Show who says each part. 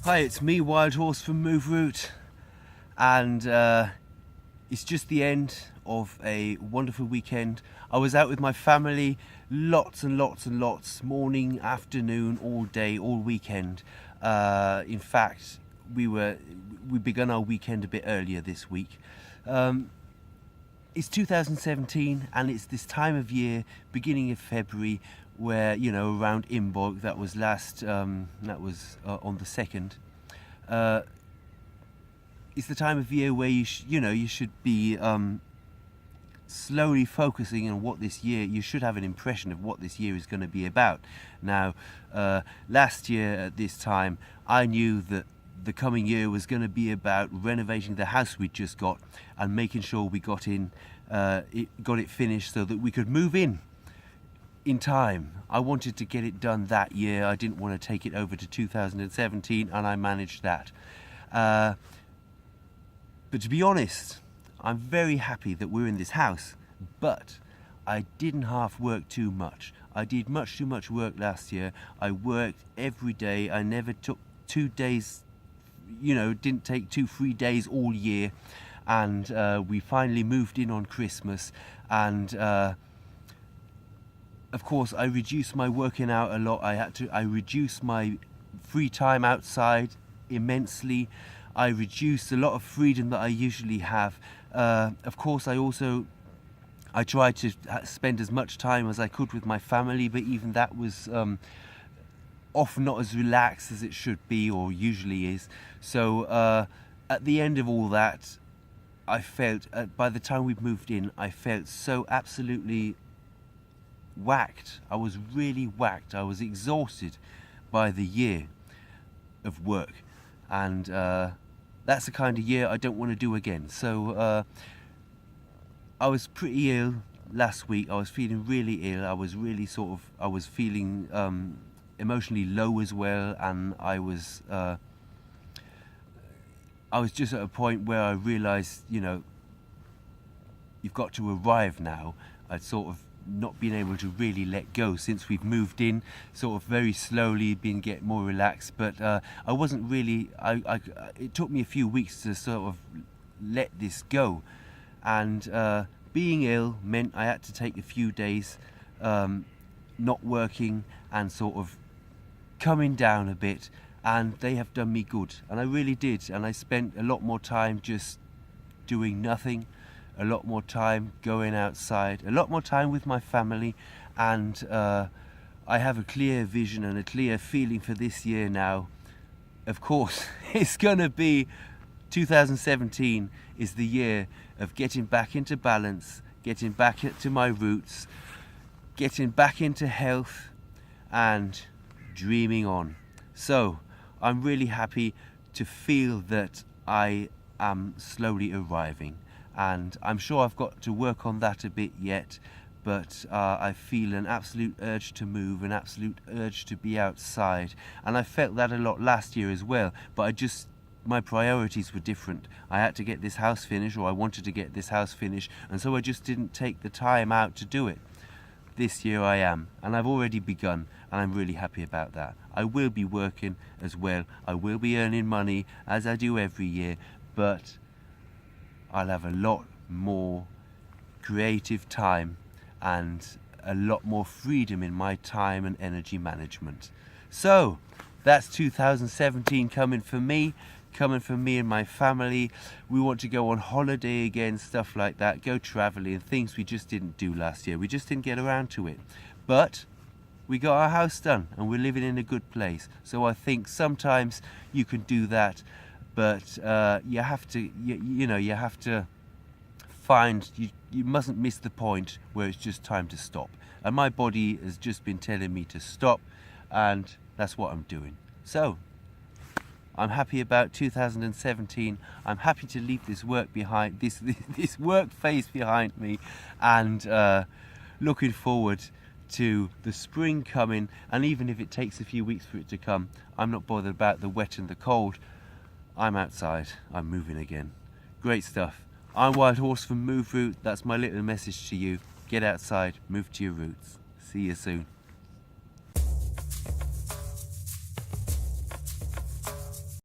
Speaker 1: Hi, it's me, Wild Horse from Moveroot, and it's just the end of a wonderful weekend. I was out with my family, lots and lots and lots, morning, afternoon, all day, all weekend. In fact, we begun our weekend a bit earlier this week. It's 2017, and it's this time of year, beginning of February, where, you know, around Imbolc, that was on the 2nd. It's the time of year where you should be slowly focusing on what this year. You should have an impression of what this year is going to be about. Now, last year at this time, I knew that the coming year was going to be about renovating the house we'd just got and making sure we got it finished so that we could move in time. I wanted to get it done that year. I didn't want to take it over to 2017, and I managed that. But to be honest, I'm very happy that we're in this house, but I didn't half work too much. I did much too much work last year. I worked every day. I never took 2 days, didn't take 2 free days all year. And we finally moved in on Christmas, and of course I reduced my working out a lot. I reduced my free time outside immensely. I reduced a lot of freedom that I usually have. Of course, I tried to spend as much time as I could with my family, but even that was often not as relaxed as it should be or usually is. So at the end of all that, I felt, by the time we'd moved in, I felt so absolutely whacked. I was really whacked. I was exhausted by the year of work, and that's the kind of year I don't want to do again. So I was pretty ill last week. I was feeling really ill. I was really I was feeling emotionally low as well, and I was just at a point where I realised, you've got to arrive now. I'd sort of not been able to really let go since we've moved in, sort of very slowly been getting more relaxed, but I wasn't really, it took me a few weeks to sort of let this go, and being ill meant I had to take a few days not working and sort of coming down a bit, and they have done me good, and I really did. And I spent a lot more time just doing nothing, a lot more time going outside, a lot more time with my family, and I have a clear vision and a clear feeling for this year now. Of course, it's gonna be 2017 is the year of getting back into balance, getting back to my roots, getting back into health, and dreaming on. So I'm really happy to feel that I am slowly arriving, and I'm sure I've got to work on that a bit yet, but I feel an absolute urge to move, an absolute urge to be outside, and I felt that a lot last year as well, but my priorities were different. I had to get this house finished, or I wanted to get this house finished, and so I just didn't take the time out to do it. This year I am, and I've already begun, and I'm really happy about that. I will be working as well. I will be earning money, as I do every year, but I'll have a lot more creative time and a lot more freedom in my time and energy management. So that's 2017 coming for me and my family. We want to go on holiday again, stuff like that, go traveling, things we just didn't do last year. We just didn't get around to it. But we got our house done, and we're living in a good place. So I think sometimes you can do that, but you have to, you have to find, you mustn't miss the point where it's just time to stop. And my body has just been telling me to stop, and that's what I'm doing. So I'm happy about 2017. I'm happy to leave this work behind, this work phase behind me, and looking forward to the spring coming. And even if it takes a few weeks for it to come, I'm not bothered about the wet and the cold. I'm outside. I'm moving again. Great stuff. I'm Wild Horse from Moveroot. That's my little message to you. Get outside, move to your roots. See you soon.